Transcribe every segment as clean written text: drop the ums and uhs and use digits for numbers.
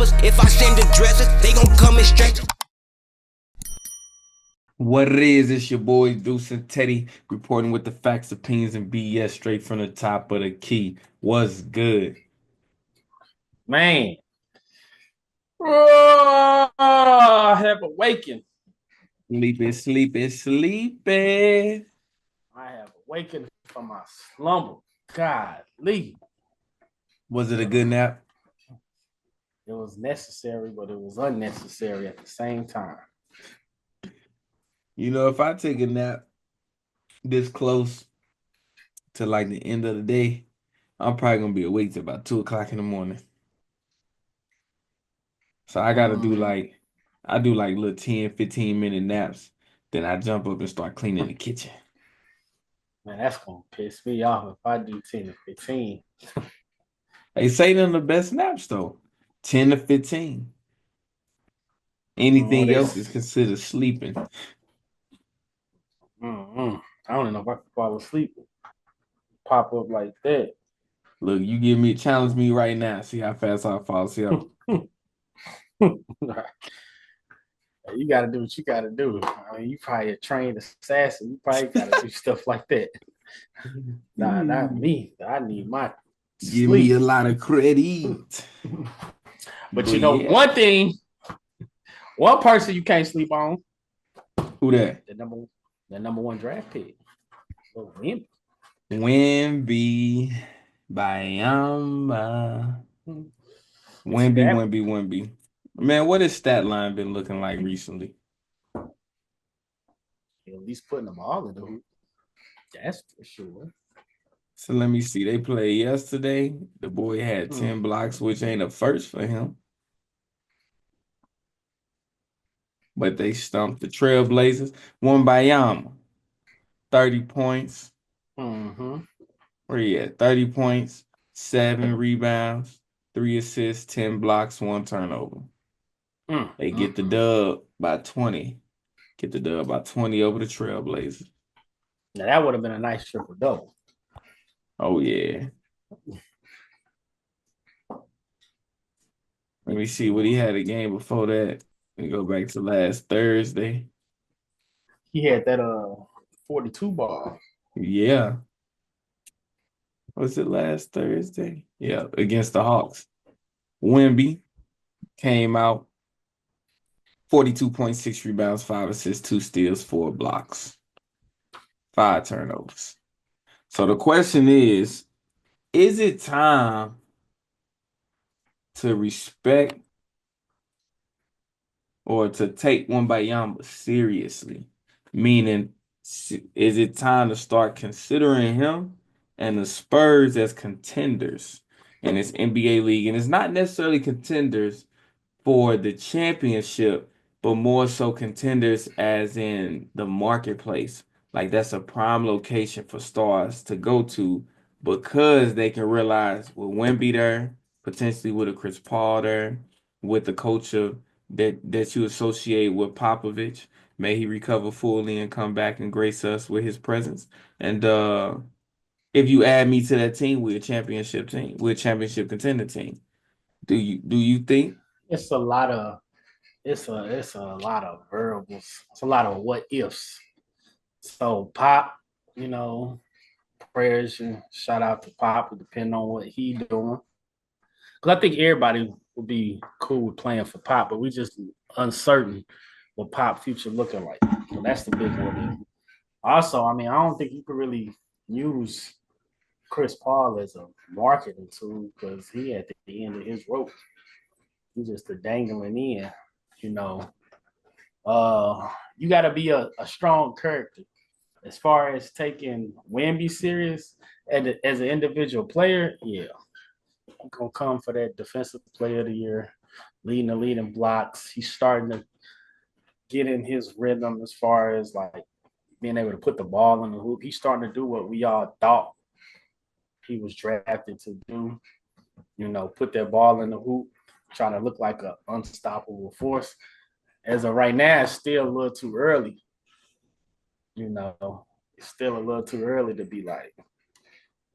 rappers. If I send the dressers, they gon' come in straight. What it is, it's your boy Deuce and Teddy reporting with the facts, opinions, and BS straight from the top of the key. What's good? Man. Oh, I have awakened. Sleepy, sleepy, sleepy. I have awakened from my slumber. Golly. Was it a good nap? It was necessary, but it was unnecessary at the same time. You know, if I take a nap this close to like the end of the day, I'm probably gonna be awake till about 2 o'clock in the morning. So I gotta do I do like little 10, 15-minute naps. Then I jump up and start cleaning the kitchen. Man, that's going to piss me off if I do 10 to 15. They say them the best naps though. 10 to 15. Anything else is considered sleeping. I don't know if I can fall asleep. Pop up like that. Look, you challenge me right now. See how fast I fall asleep. You got to do what you got to do. I mean, you probably a trained assassin. You probably got to do stuff like that. Nah, not me. I need my Give sleep. me a lot of credit. But you know, one thing, one person you can't sleep on. Who that? The number one draft pick. Wembanyama. Wemby. Man, what his stat line been looking like recently? At least putting them all in the hoop. That's for sure. So let me see. They played yesterday. The boy had 10 blocks, which ain't a first for him. But they stumped the Trailblazers. Wembanyama, 30 points. Where he at? 30 points, 7 rebounds, 3 assists, 10 blocks, 1 turnover. They get the dub by 20. Get the dub by 20 over the Trailblazers. Now that would have been a nice triple double. Oh yeah. Let me see what he had a game before that. We go back to last Thursday. He had that 42 ball. Yeah. Was it last Thursday? Yeah, against the Hawks. Wemby came out 42.6 rebounds, 5 assists, 2 steals, 4 blocks, 5 turnovers. So the question is it time to respect or to take Wembanyama seriously? Meaning, is it time to start considering him and the Spurs as contenders in this NBA league? And it's not necessarily contenders for the championship, but more so contenders as in the marketplace. Like that's a prime location for stars to go to because they can realize with Wemby there, potentially with a Chris Paul there, with the culture that you associate with Popovich. May he recover fully and come back and grace us with his presence. And if you add me to that team, we're a championship team. We're a championship contender team. Do you think? It's a lot of lot of variables. It's a lot of what ifs. So Pop, prayers and shout out to Pop, depending on what he doing. Because I think everybody would be cool with playing for Pop, but we just uncertain what Pop future looking like. So that's the big one. Also, I mean, I don't think you could really use Chris Paul as a marketing tool because he at the end of his rope. He's just a dangling in, you know. You got to be a strong character. As far as taking Wemby serious as an individual player, yeah, I'm gonna come for that defensive player of the year, leading the lead in blocks. He's starting to get in his rhythm as far as like being able to put the ball in the hoop. He's starting to do what we all thought he was drafted to do. Put that ball in the hoop, trying to look like an unstoppable force. As of right now, it's still a little too early. It's still a little too early to be like,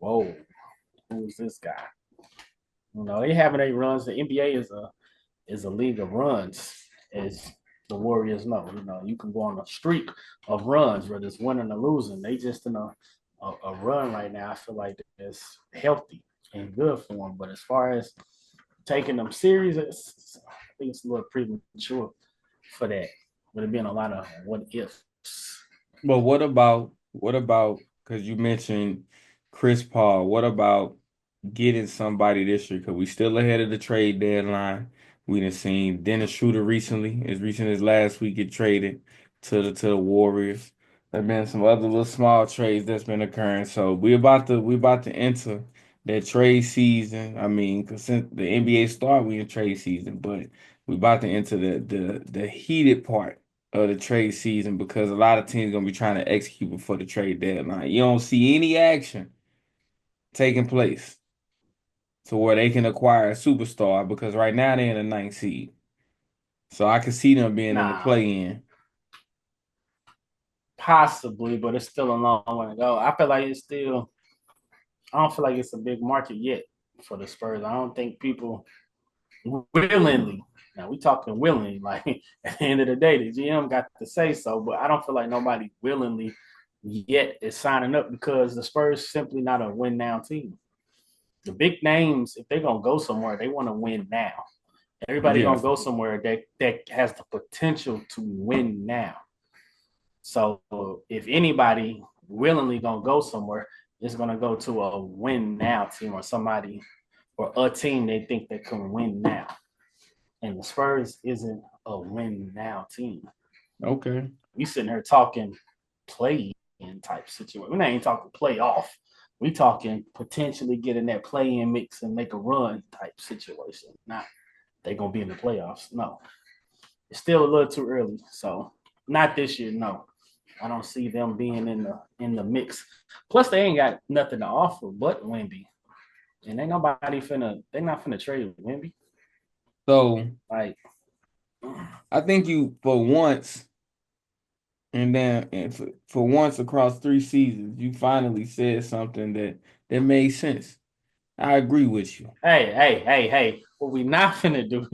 whoa, who's this guy? They having 8 runs. The NBA is a league of runs, as the Warriors know. You can go on a streak of runs, whether it's winning or losing. They just in a run right now. I feel like it's healthy and good for them. But as far as taking them serious, I think it's a little premature for that. Would have been a lot of what ifs. But what about because you mentioned Chris Paul, what about getting somebody this year? Because we still ahead of the trade deadline. We done seen Dennis Schroeder recently, as recent as last week, get traded to the Warriors. There's been some other little small trades that's been occurring. So we about to enter that trade season. I mean, because since the NBA start, we in trade season, but we about to enter the heated part of the trade season because a lot of teams gonna be trying to execute before the trade deadline. You don't see any action taking place to where they can acquire a superstar because right now they're in the ninth seed. So I can see them being in the Nah, play-in. possibly, but it's still a long way to go. I feel like it's still. I don't feel like it's a big market yet for the Spurs. I don't think people willingly. Now we talking willingly. Like at the end of the day, the GM got to say so, but I don't feel like nobody willingly yet is signing up because the Spurs simply not a win now team. The big names, if they're gonna go somewhere, they want to win now. Everybody Yeah. gonna go somewhere that has the potential to win now. So if anybody willingly gonna go somewhere, it's gonna go to a win now team or somebody or a team they think that can win now. And the Spurs isn't a win now team. Okay. We sitting here talking play in type situation. We're not even talking playoff. We talking potentially getting that play in mix and make a run type situation. Not they gonna be in the playoffs. No, it's still a little too early. So not this year. No, I don't see them being in the mix. Plus, they ain't got nothing to offer but Wemby, and ain't nobody finna. They not finna trade Wemby. So Like, I think you for once and for once across 3 seasons, you finally said something that made sense. I agree with you. hey. What we not finna do,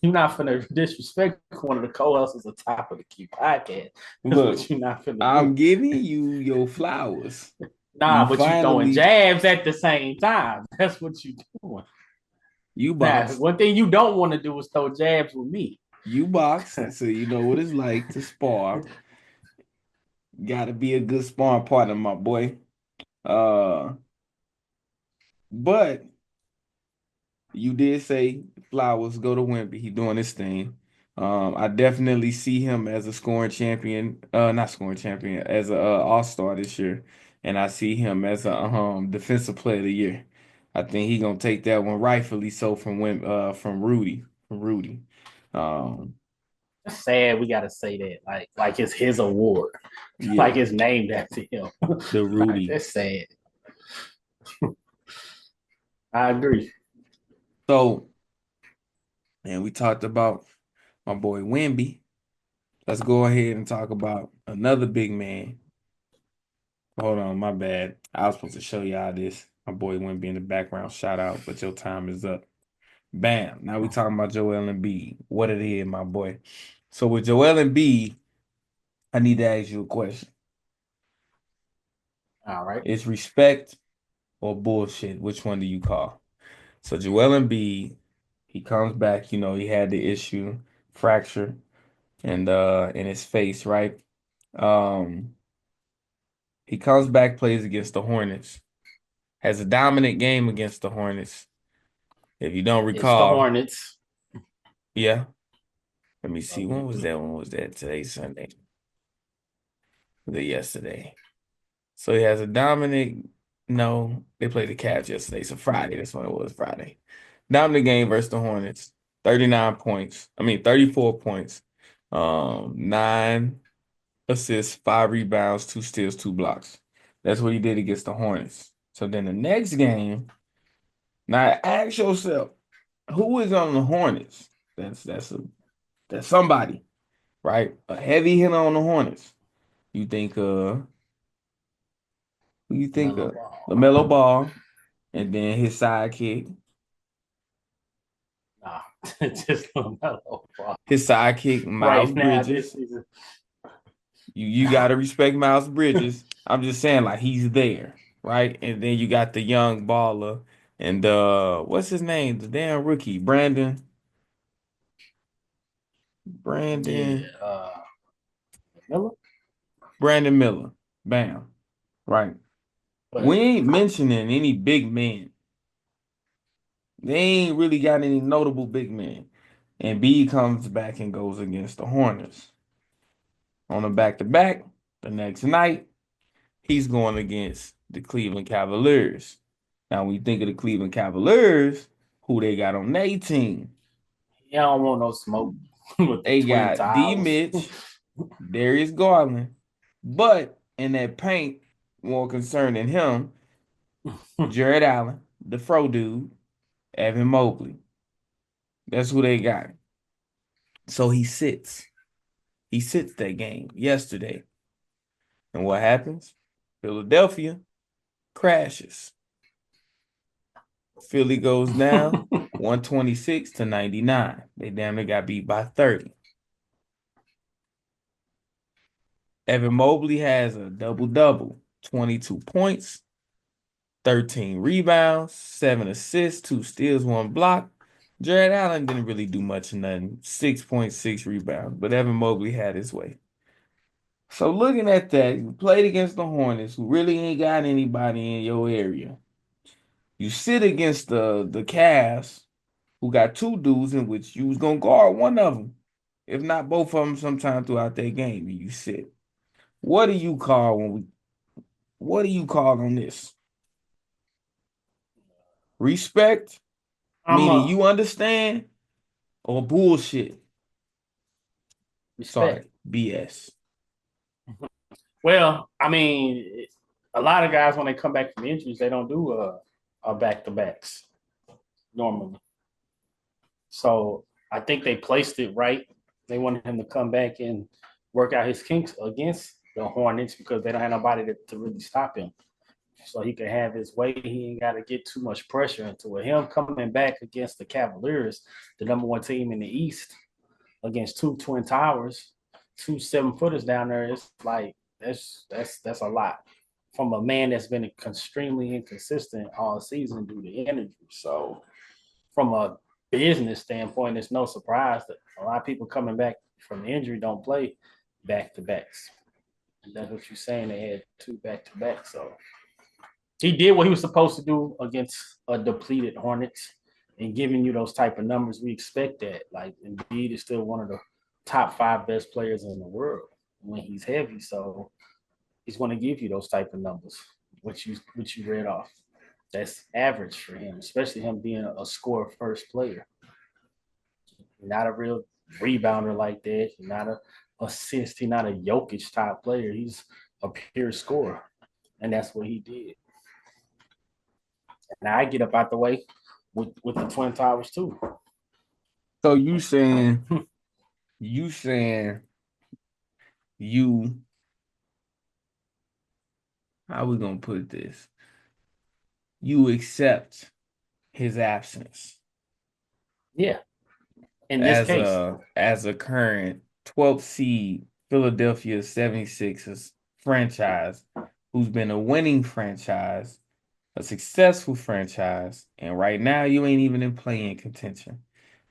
you not finna disrespect one of the co-hosts at the top of the key podcast. That's Look, what you not finna do. I'm giving you your flowers. Nah, You but you throwing finally jabs at the same time. That's what you doing. you Now, boxed. one thing you don't want to do is throw jabs with me. You boxed, so you know what it's like to spar. Got to be a good sparring partner, my boy. Uh, but you did say Flowers go to Wemby. He doing his thing. I definitely see him as a scoring champion. Not scoring champion, as a all-star this year, and I see him as a defensive player of the year. I think he gonna take that one rightfully so from Rudy from Rudy. Um, It's sad we gotta say that. Like it's his award. Like yeah, it's named after him. the Like Rudy. that's sad. I agree. So, and we talked about my boy Wemby. Let's go ahead and talk about another big man. Hold on, my bad. I was supposed to show y'all this. My boy Wemby in the background. Shout out, but your time is up. Bam. Now we talking about Joel Embiid. What it is, my boy. So with Joel Embiid, I need to ask you a question. All right. Is respect or bullshit? Which one do you call? So Joel Embiid, he comes back. He had the issue, fracture, and in his face, right? Um, he comes back, plays against the Hornets, has a dominant game against the Hornets. If you don't It's the recall, Hornets. yeah. Let me see. When Okay. was that? When was that? Today's Sunday. Was it yesterday? So he has a dominant. No, they played the Cavs yesterday. So Friday. That's when it was Friday. Dominant game versus the Hornets. 39 points. I mean, 34 points. 9 assists, 5 rebounds, 2 steals, 2 blocks. That's what he did against the Hornets. So then the next game, now ask yourself, who is on the Hornets? That's somebody, right? A heavy hitter on the Hornets. You think who you think Melo of? Ball. LaMelo Ball, and then his sidekick. Nah. Just LaMelo Ball. His sidekick, Miles Right now, this Bridges. season. You gotta respect Miles Bridges. I'm just saying, like, he's there, right? And then you got the young baller and what's his name? The damn rookie, Brandon. Yeah, Brandon. Miller. Brandon Miller. Bam. Right. We But ain't mentioning any big men. They ain't really got any notable big men. And B comes back and goes against the Hornets. On a back-to-back, the next night, he's going against the Cleveland Cavaliers. Now, when you think of the Cleveland Cavaliers, who they got on their team? yeah, I don't want no smoke with the They Twin got D. Towers. Mitch, Darius Garland, but in that paint, more concerning him, Jared Allen, the fro dude, Evan Mobley. That's who they got. So he sits. He sits that game yesterday. And what happens? Philadelphia crashes. Philly goes down 126 to 99. They damn near got beat by 30. Evan Mobley has a double-double, 22 points, 13 rebounds, 7 assists, 2 steals, 1 block. Jared Allen didn't really do much of nothing, 6.6 rebounds, but Evan Mobley had his way. So looking at that, you played against the Hornets, who really ain't got anybody in your area. You sit against the Cavs, who got 2 dudes in which you was gonna guard one of them, if not both of them, sometime throughout that game. And you sit. What do you call What do you call on this? Respect, I'm meaning a you understand, or bullshit? respect. Sorry, BS. Well, I mean, a lot of guys when they come back from injuries, they don't do back to backs normally. So I think they placed it right. They wanted him to come back and work out his kinks against the Hornets because they don't have nobody to really stop him. So he can have his way. He ain't got to get too much pressure into it. Him coming back against the Cavaliers, the number 1 team in the East, against 2 Twin Towers, 2 7-footers down there, it's like that's a lot from a man that's been extremely inconsistent all season due to injury. So from a business standpoint, it's no surprise that a lot of people coming back from injury don't play back to backs. And that's what you're saying. They had 2 back to backs. So he did what he was supposed to do against a depleted Hornets and giving you those type of numbers. We expect that. Like Embiid is still one of the top 5 best players in the world when he's heavy. So he's going to give you those type of numbers, which you read off. That's average for him, especially him being a score first player. Not a real rebounder like that. He's not a assist. He's not a Jokic type player. He's a pure scorer. And that's what he did. And I get up out the way with the Twin Towers too. So you saying you how we gonna put this? You accept his absence Yeah. In this case, as a current 12th seed Philadelphia 76ers franchise who's been a winning franchise, a successful franchise, and right now you ain't even in playing contention.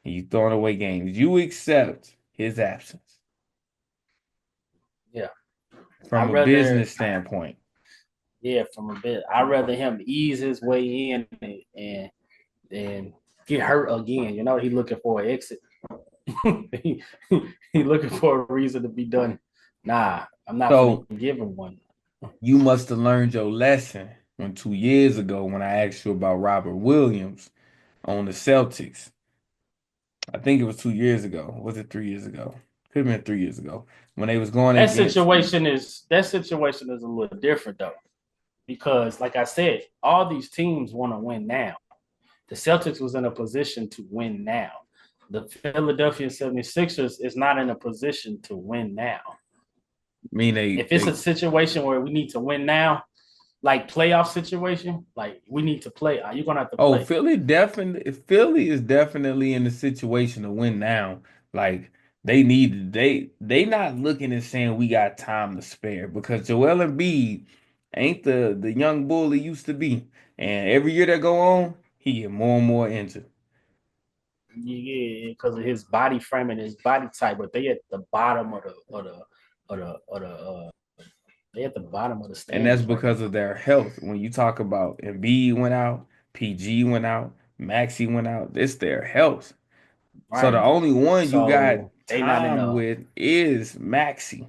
And you throwing away games. You accept his absence. Yeah. From a business standpoint. Yeah, from a bit. I'd rather him ease his way in and get hurt again. You know, he looking for an exit. he looking for a reason to be done. Nah, I'm not going to give him one. You must have learned your lesson when 2 years ago when I asked you about Robert Williams on the Celtics. I think it was 2 years ago. Was it 3 years ago? Could have been 3 years ago when they was going That against. situation is a little different though, because like I said, all these teams want to win now. The Celtics was in a position to win now. The Philadelphia 76ers is not in a position to win now. I mean, if it's a situation where we need to win now, like playoff situation, like we need to play. Are you gonna have to Oh, play? Philly is definitely in the situation to win now. Like they not looking and saying we got time to spare because Joel Embiid ain't the young bull he used to be. And every year that go on, he get more and more injured. Yeah, because of his body frame and his body type, but they at the bottom of the they at the bottom of the And that's standings right because now. of their health. When you talk about Embiid went out, PG went out, Maxi went out, it's their health. So the Right. only one you got So they not in time a with is Maxi.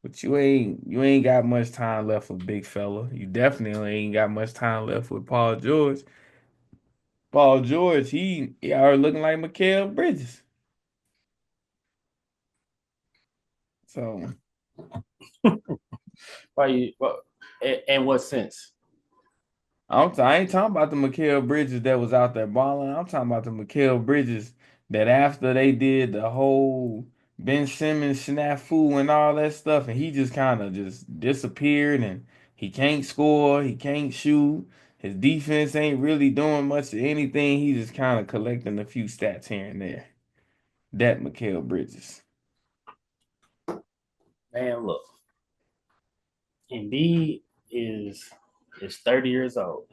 But you ain't got much time left with big fella. You definitely ain't got much time left with Paul George. Paul George, he already looking like Mikal Bridges. So why you what in what sense? I ain't talking about the Mikal Bridges that was out there balling. I'm talking about the Mikal Bridges that after they did the whole Ben Simmons snafu and all that stuff, and he just kind of just disappeared and he can't score, he can't shoot. His defense ain't really doing much of anything. He just kind of collecting a few stats here and there. That Mikal Bridges. Man, look, Embiid is is 30 years old,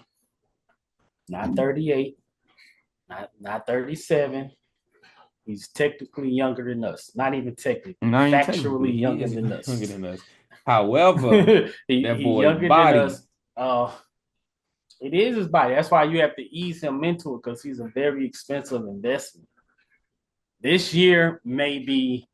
not 38, not 37. He's technically younger than us. Not even technically, Not even technically, factually he younger is than younger us. than us. However, that He boy younger than body. us. It is his body. That's why you have to ease him into it because he's a very expensive investment. This year may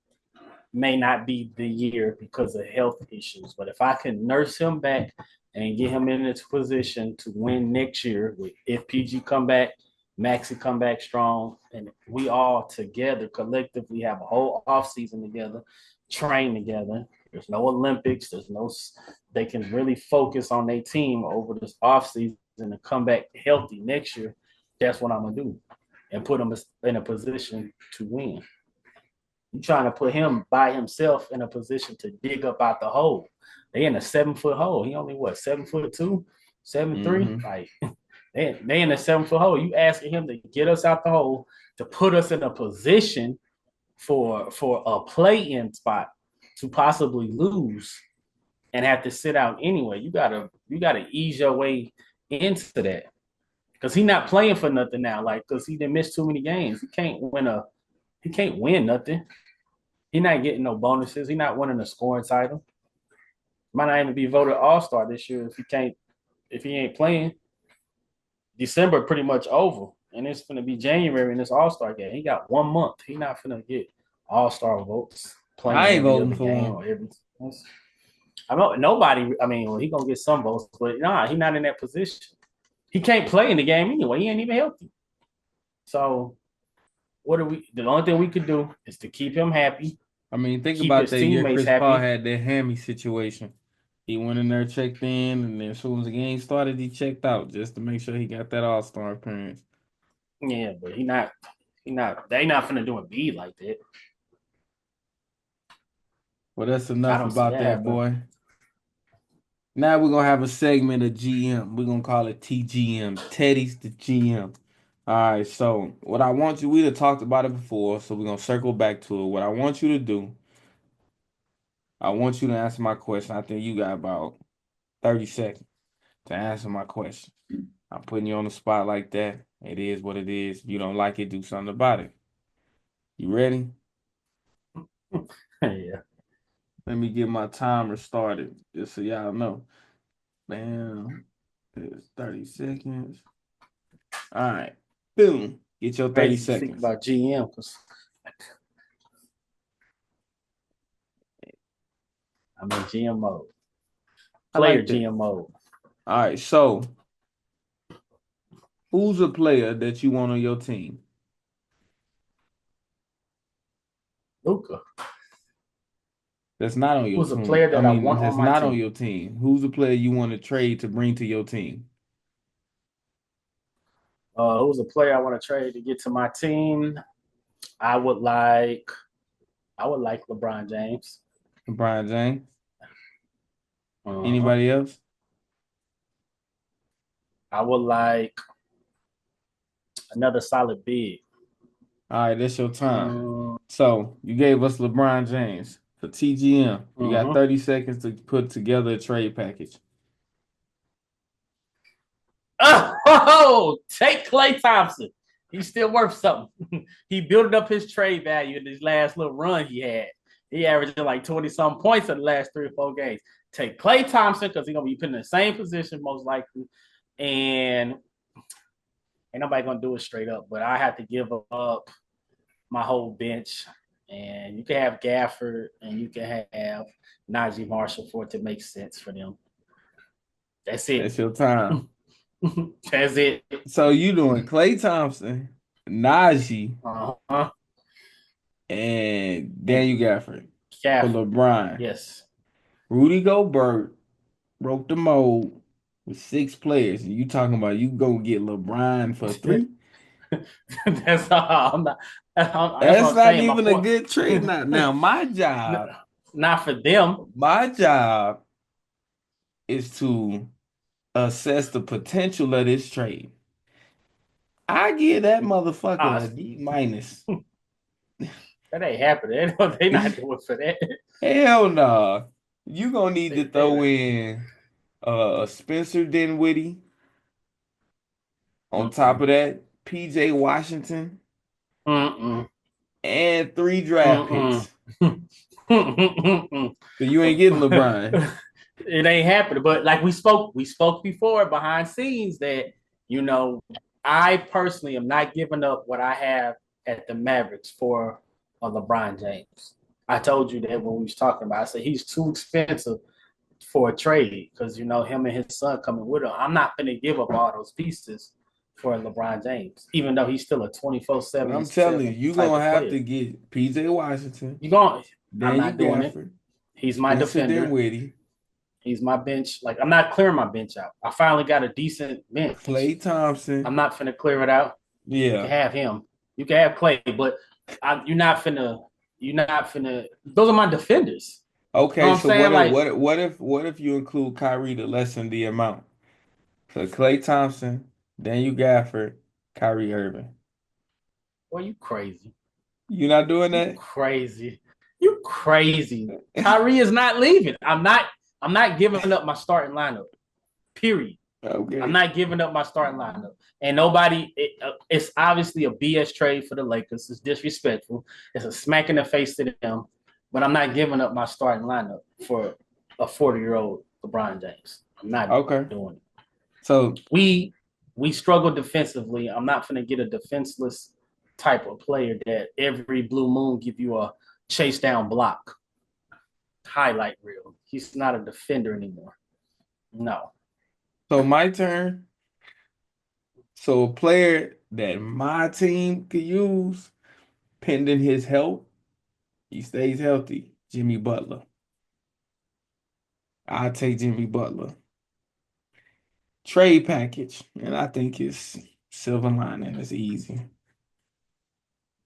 not be the year because of health issues. But if I can nurse him back and get him in its position to win next year, if PG come back, Maxi come back strong, and we all together collectively have a whole off season together, train together. There's no Olympics. There's no. They can really focus on their team over this off season and come back healthy next year. That's what I'm gonna do, and put them in a position to win. You trying to put him by himself in a position to dig up out the hole. They in a 7 foot hole. He only what 7 foot two, 7'3"? Mm-hmm. Like they in a 7 foot hole. You asking him to get us out the hole to put us in a position for a play-in spot to possibly lose and have to sit out anyway. You gotta ease your way into that. Because he's not playing for nothing now. Like, because he didn't miss too many games. He can't win nothing. He's not getting no bonuses. He's not winning a scoring title. Might not even be voted All Star this year if he ain't playing. December pretty much over, and it's gonna be January in this All Star game. He got 1 month. He not gonna get All Star votes I playing ain't every voting other for game one. or every. I know nobody. I mean, well, he gonna get some votes, but nah, he not in that position. He can't play in the game anyway. He ain't even healthy. So what do we? The only thing we could do is to keep him happy, I mean, think keep about his that year teammates Chris Paul happy. had that hammy situation. He went in there, checked in, and then as soon as the game started, he checked out just to make sure he got that All-Star appearance. Yeah, but he not. They not finna do a B like that. Well, that's I enough don't see about that that, happening. boy. Now we're gonna have a segment of GM. We're gonna call it TGM. Teddy's the GM. All right, so what I want you, we have talked about it before, so we're gonna circle back to it. What I want you to do, I want you to answer my question. I think you got about 30 seconds to answer my question. I'm putting you on the spot like that. It is what it is. If you don't like it, do something about it. You ready? Yeah. Let me get my timer started, just so y'all know. Bam. It's 30 seconds. All right. Boom. Get your 30 Crazy to think seconds. about GM because I'm in GM mode. I Player like that. GM mode. All right. So, who's a player that you want on your team? Luca, That's not on your who's a team. player I that I mean, want on that's my not on team. your team. Who's a player you want to trade to bring to your team? Who's a player I want to trade to get to my team? I would like I would like LeBron James. LeBron James? Uh-huh. Anybody else? I would like another solid bid. All right, that's your time. Mm, So you gave us LeBron James for TGM. You got mhm. 30 seconds to put together a trade package. Oh, take Klay Thompson. He's still worth something. He built up his trade value in this last little run he had. He averaged like 20-some points in the last 3 or 4 games. Take Klay Thompson because he's gonna be put in the same position most likely, and ain't nobody gonna do it straight up. But I have to give up my whole bench, and you can have Gafford and you can have Najee Marshall for it to make sense for them. That's That's it. your time. That's it. So you doing Klay Thompson, Najee, Uh-huh. and And Daniel Gafford for Gafford. LeBron. Yes. Rudy Gobert broke the mold with 6 players, and you talking about you go get LeBron for 3? That's all. That's what That's I'm not saying. My even a point. good trade. Now Not for them. my job is to assess the potential of this trade. I give that motherfucker Oh, a D minus. that ain't happening. They not doing for that. Hell no. You gonna need to They throw in Spencer Dinwiddie. On top mm-mm. of that, PJ Washington Mm-mm. and 3 draft Mm-mm. picks. Mm-mm. So you ain't getting LeBron. It ain't happening. But like we spoke before behind scenes that, you know, I personally am not giving up what I have at the Mavericks for a LeBron James. I told you that when we was talking about it. I said he's too expensive for a trade because, you know, him and his son coming with him. I'm not going to give up all those pieces for LeBron James, even though he's still a But 24/7 I'm telling you, you're type gonna of have player. to get PJ Washington, You going? I'm Daniel not doing it. Gafford, He's my Spencer defender. Dinwiddie, He's my bench. Like, I'm not clearing my bench out. I finally got a decent bench. Klay I'm Thompson. not finna clear it out. You can Yeah. have him. You can have Clay, but you're not finna. You're not finna. Those are my defenders. You know Okay, what I'm so saying? Like, what if you include Kyrie to lessen the amount? So Klay Thompson, Daniel Gafford, Kyrie Irving. boy, you crazy. You not doing You that? crazy. You crazy. Kyrie is not leaving. I'm not. I'm not giving up my starting lineup. Period. I'm Okay. not giving up my starting lineup. And nobody, it's obviously a BS trade for the Lakers. It's disrespectful. It's a smack in the face to them. But I'm not giving up my starting lineup for a 40-year-old LeBron James. I'm not Okay. doing it. So We struggle defensively. I'm not going to get a defenseless type of player that every blue moon give you a chase down block highlight reel. He's not a defender anymore. No. my turn. So a player that my team could use, pending his health, he stays healthy. Jimmy Butler. I'll take Jimmy Butler. Trade package, and I think it's silver lining. It's easy.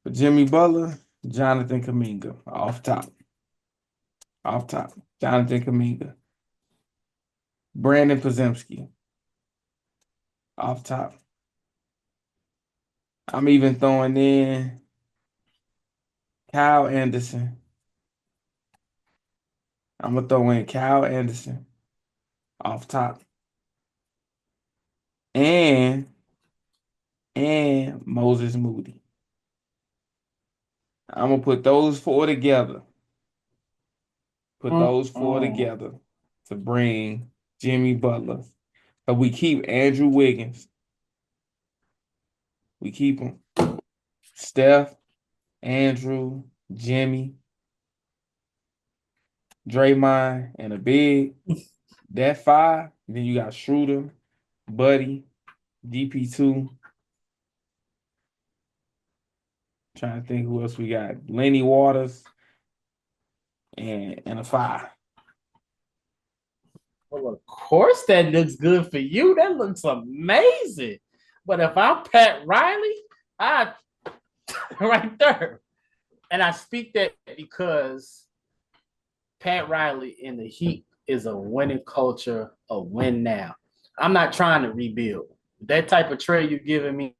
For Jimmy Butler, Jonathan Kuminga, off top. Off top. Jonathan Kuminga. Brandon Pozemski, off top. I'm even throwing in Kyle Anderson. I'm gonna throw in Kyle Anderson off top. And Moses Moody. I'm gonna put those four together. Put those four Mm-mm. together to bring Jimmy Butler. So we keep Andrew Wiggins. We keep him. Steph, Andrew, Jimmy, Draymond, and a big. That 5. Then you got Schroeder, Buddy, DP2. Trying to think who else we got. Lenny Waters and a 5. Well, of course that looks good for you. That looks amazing. But if I'm Pat Riley, I right there. And I speak that because Pat Riley in the Heat is a winning culture, a win now. I'm not trying to rebuild. That type of trade you're giving me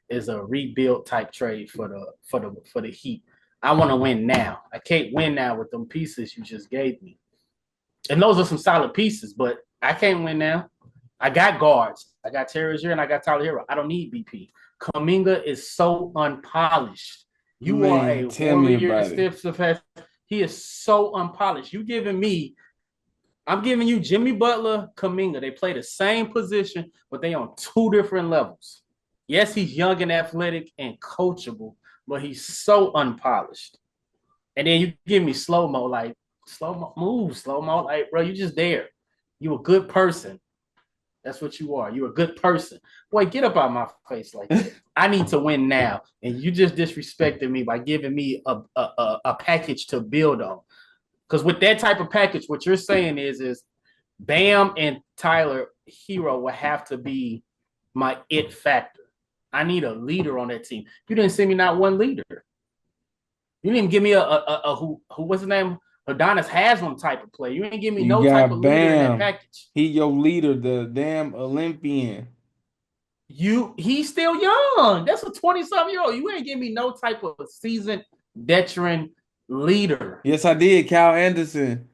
is a rebuild type trade for the Heat. I want to win now. I can't win now with them pieces you just gave me. And those are some solid pieces, but I can't win now. I got guards. I got Terry Rozier and I got Tyler Hero. I don't need BP. Kaminga is so unpolished. You are Man, a tell me warrior, about it. stiff surface. He is so unpolished. You giving me I'm giving you Jimmy Butler, Kaminga. They play the same position, but they on two different levels. Yes, he's young and athletic and coachable, but he's so unpolished. And then you give me slow mo, like slow mo move, slow mo, like bro, you just there. You a good person. That's what you are. You're a good person. Boy, get up out my face like that. I need to win now, and you just disrespected me by giving me a package to build on. Because with that type of package, what you're saying is Bam and Tyler Hero will have to be my it factor. I need a leader on that team. You didn't send me not one leader. You didn't give me a who what's his name? Adonis Haslam type of player. You didn't give me You no type got of leader in that Bam. package. He your leader, the damn Olympian. He's still young. That's a 20-something-year-old. You ain't give me no type of seasoned veteran leader. Yes, I did. Cal Anderson.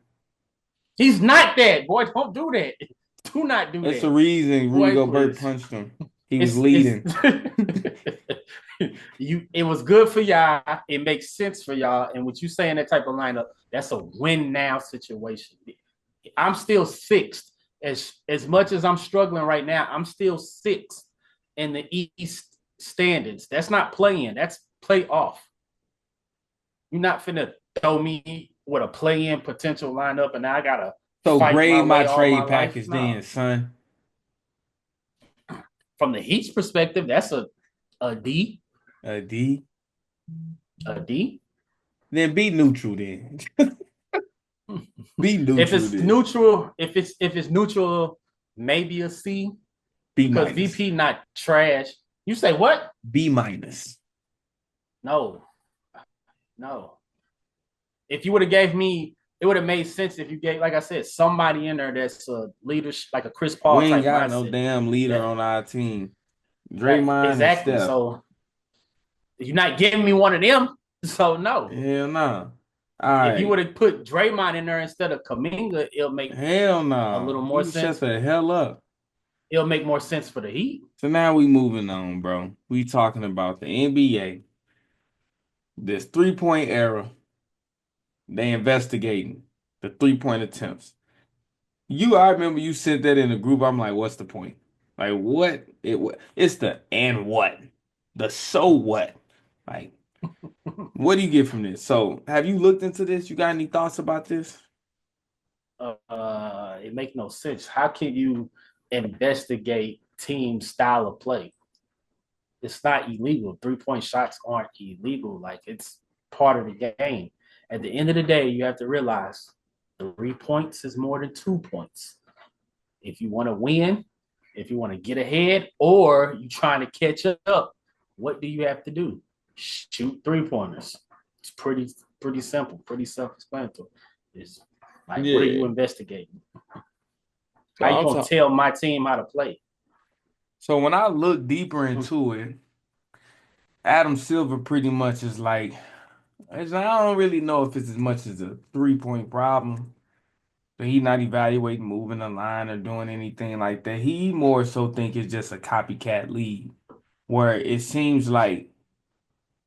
He's not that, boy. Don't do that. Do not do That's that. the reason Rudy Boy, Gobert please. punched him. He was It's leading. it was good for y'all. It makes sense for y'all. And what you say in that type of lineup, that's a win now situation. I'm still sixth. As much as I'm struggling right now, I'm still sixth in the East standings. That's not playing. That's playoff. You're not finna throw me with a play-in potential lineup, and now I gotta So fight my grade my way all my trade life. package No. then, son. From the Heat's perspective, that's a D. A D. A D. Then be neutral then. Be If neutral it's then. neutral, if it's neutral, maybe a C B because minus. VP not trash. You say what? B minus. No, no. If you would have gave me, it would have made sense if you gave, like I said, somebody in there that's a leader, like a Chris We Paul ain't type got no mindset. damn leader That, on our team. right, Draymond and exactly. Steph. So you're not giving me one of them. So no. Hell no. All If you right. would have put Draymond in there instead of Kaminga, it'll make Hell a no. little more You shut sense. the hell up. It'll make more sense for the Heat. So now we moving on, bro. We talking about the NBA. This 3-point era. They investigating the 3-point attempts. I remember you sent that in the group. I'm like, what's the point? Like, what? It's the and what? The so what? Like, what do you get from this? So, have you looked into this? You got any thoughts about this? It makes no sense. How can you investigate team style of play? It's not illegal. 3-point shots aren't illegal. Like it's part of the game. At the end of the day, you have to realize 3 points is more than 2 points. If you want to win, if you want to get ahead, or you trying to catch up, what do you have to do? Shoot 3-pointers. It's pretty simple, pretty self-explanatory. It's like, what are you Yeah. investigating? So How you gonna tell my team how to play? So when I look deeper into it, Adam Silver pretty much is like, I don't really know if it's as much as a 3-point problem. But he not evaluating moving the line or doing anything like that. He more so think it's just a copycat league where it seems like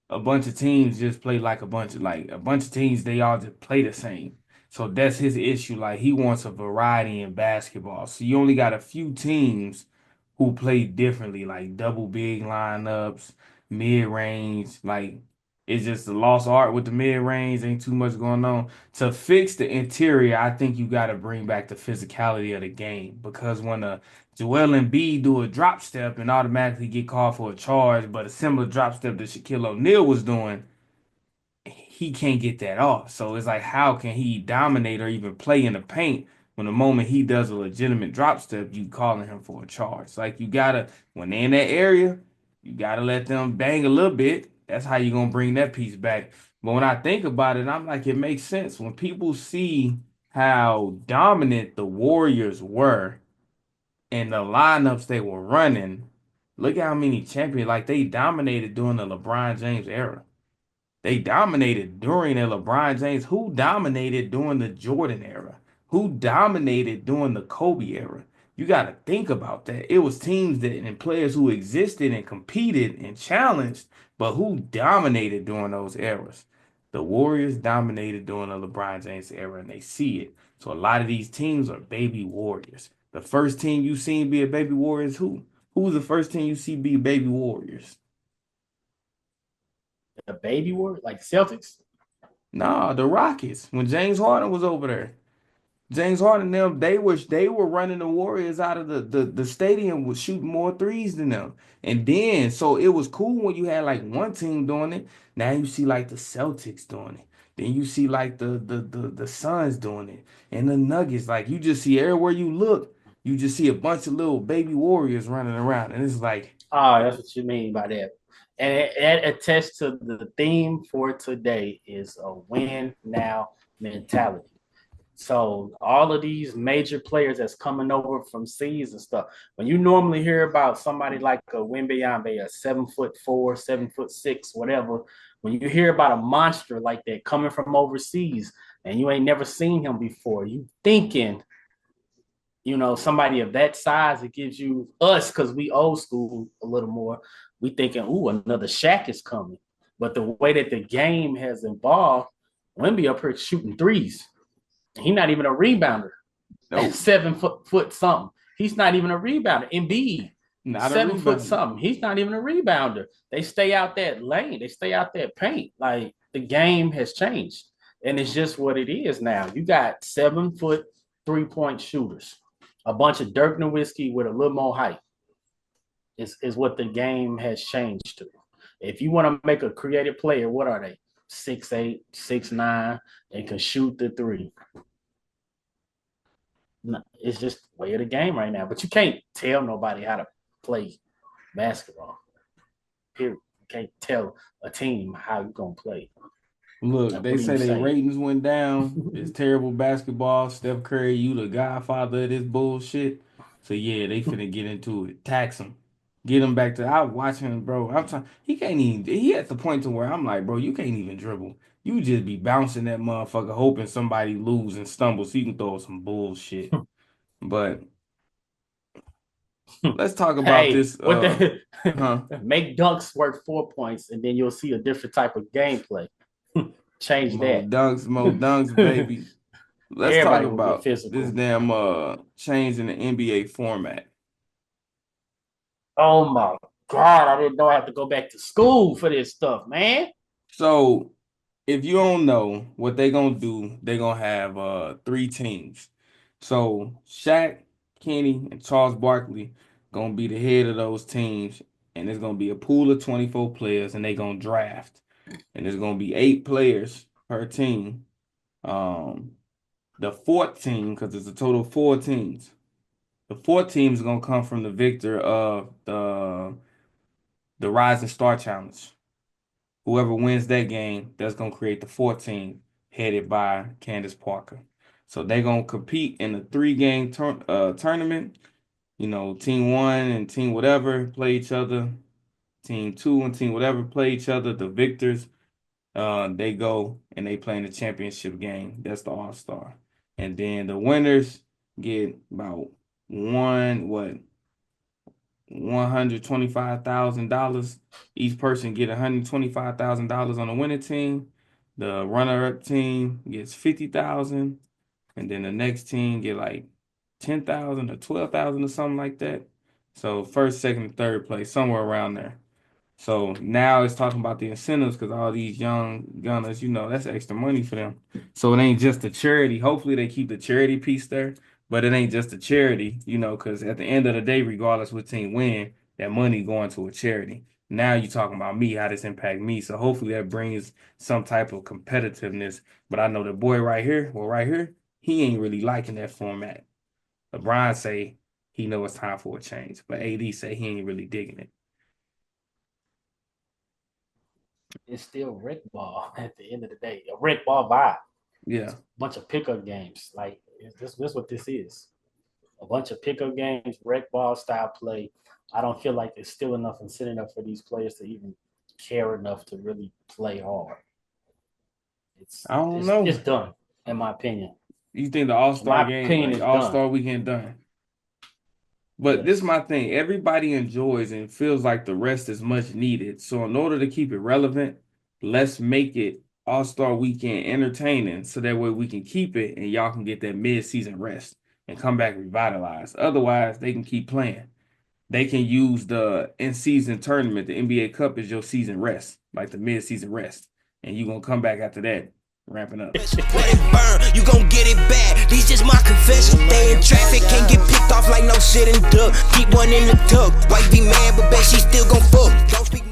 a bunch of teams just play like a bunch of teams they all just play the same. So that's his issue. Like he wants a variety in basketball. So you only got a few teams who play differently, like double big lineups, mid range. Like it's just a lost art with the mid range. Ain't too much going on. To fix the interior, I think you got to bring back the physicality of the game because when Joel Embiid do a drop step and automatically get called for a charge, but a similar drop step that Shaquille O'Neal was doing, he can't get that off. So it's like, how can he dominate or even play in the paint when the moment he does a legitimate drop step, you calling him for a charge? Like you gotta, when they're in that area, you gotta let them bang a little bit. That's how you gonna bring that piece back. But when I think about it, I'm like, it makes sense. When people see how dominant the Warriors were and the lineups they were running, Look at how many champions, like they dominated during the LeBron James era. They dominated during the LeBron James. Who dominated during the Jordan era? Who dominated during the Kobe era? You got to think about that. It was teams that and players who existed and competed and challenged, but who dominated during those eras? The Warriors dominated during the LeBron James era, and they see it. So a lot of these teams are baby Warriors. The first team you seen be a baby Warriors, who? Who's the first team you see be baby Warriors? The baby word, like Celtics. Nah, the Rockets. When James Harden was over there. James Harden them, they were running the Warriors out of the stadium was shooting more threes than them. And then so it was cool when you had like one team doing it. Now you see like the Celtics doing it. Then you see like the Suns doing it. And the Nuggets. Like you just see everywhere you look, you just see a bunch of little baby Warriors running around. And it's like, Oh, that's what you mean by that. And it attests to the theme for today is a win now mentality. So all of these major players that's coming over from seas and stuff, when you normally hear about somebody like a Wembanyama, a 7'4", 7'6", whatever, when you hear about a monster like that coming from overseas and you ain't never seen him before, you thinking, somebody of that size, it gives you us because we old school a little more. We thinking, ooh, another Shaq is coming. But the way that the game has evolved, Wemby up here shooting threes. He's not even a rebounder at nope, 7 foot something. He's not even a rebounder. Embiid, not a 7 foot rebounder. something. He's not even a rebounder. They stay out that lane. They stay out that paint. Like the game has changed. And it's just what it is now. You got 7 foot 3-point shooters, a bunch of Dirk Nowitzki with a little more height. Is what the game has changed to. If you want to make a creative player, what are they? 6'8", 6'9", and can shoot the three. No, it's just the way of the game right now. But you can't tell nobody how to play basketball. Period. You can't tell a team how you're gonna play. Look, Like, they what do say you they say? ratings went down. It's terrible basketball. Steph Curry, you the godfather of this bullshit. So yeah, they finna get into it. Tax him. Get him back to. I was watching, bro. I'm trying. He can't even. He at the point to where I'm like, bro, you can't even dribble. You just be bouncing that motherfucker, hoping somebody lose and stumble so you can throw some bullshit. But let's talk about Hey, this. what the Huh? make dunks worth 4 points, and then you'll see a different type of gameplay. Change that. More dunks, baby. Let's talk Everybody will get about this physical. damn change in the NBA format. Oh my God, I didn't know I had to go back to school for this stuff, man. So if you don't know what they gonna do, they gonna have three teams. So Shaq, Kenny, and Charles Barkley gonna be the head of those teams, and it's gonna be a pool of 24 players, and they gonna draft, and there's gonna be 8 players per team. Um, the fourth team, because it's a total of 4 teams. The fourth team is gonna come from the victor of the Rising Star Challenge. Whoever wins that game, that's gonna create the 14 headed by Candace Parker. So they're gonna compete in a 3-game tournament. You know, team one and team whatever play each other. Team two and team whatever play each other. The victors, they go and they play in the championship game. That's the All Star. And then the winners get about $125,000. Each person get $125,000 on the winning team. The runner-up team gets 50,000, and then the next team get like 10,000 or 12,000 or something like that. So first, second, and third place, somewhere around there. So now it's talking about the incentives because all these young gunners, that's extra money for them. So it ain't just a charity. Hopefully they keep the charity piece there, but it ain't just a charity, because at the end of the day, regardless what team win, that money going to a charity. Now you're talking about me, how this impact me. So hopefully that brings some type of competitiveness. But I know the boy right here, he ain't really liking that format. LeBron say he know it's time for a change, but AD say he ain't really digging it. It's still Rick Ball at the end of the day. A Rick Ball vibe. Yeah. Bunch of pickup games. Like this what this is. a bunch of pickup games, rec ball style play. I don't feel like there's still enough incentive enough for these players to even care enough to really play hard. I don't know. It's done, in my opinion. You think the All-Star game, like All-Star weekend done? But this is my thing. Everybody enjoys and feels like the rest is much needed. So in order to keep it relevant, let's make it All-Star weekend entertaining so that way we can keep it and y'all can get that mid-season rest and come back revitalized. Otherwise, they can keep playing. They can use the in-season tournament, the NBA Cup, as your season rest, like the mid-season rest. And you're going to come back after that, ramping up. Let it burn, you gon' get it back. These just my confession. Stay in traffic, can't get picked off like no shit and duck. Keep one in the tuck. Wife be mad, but bet she still gon' fuck. Don't speak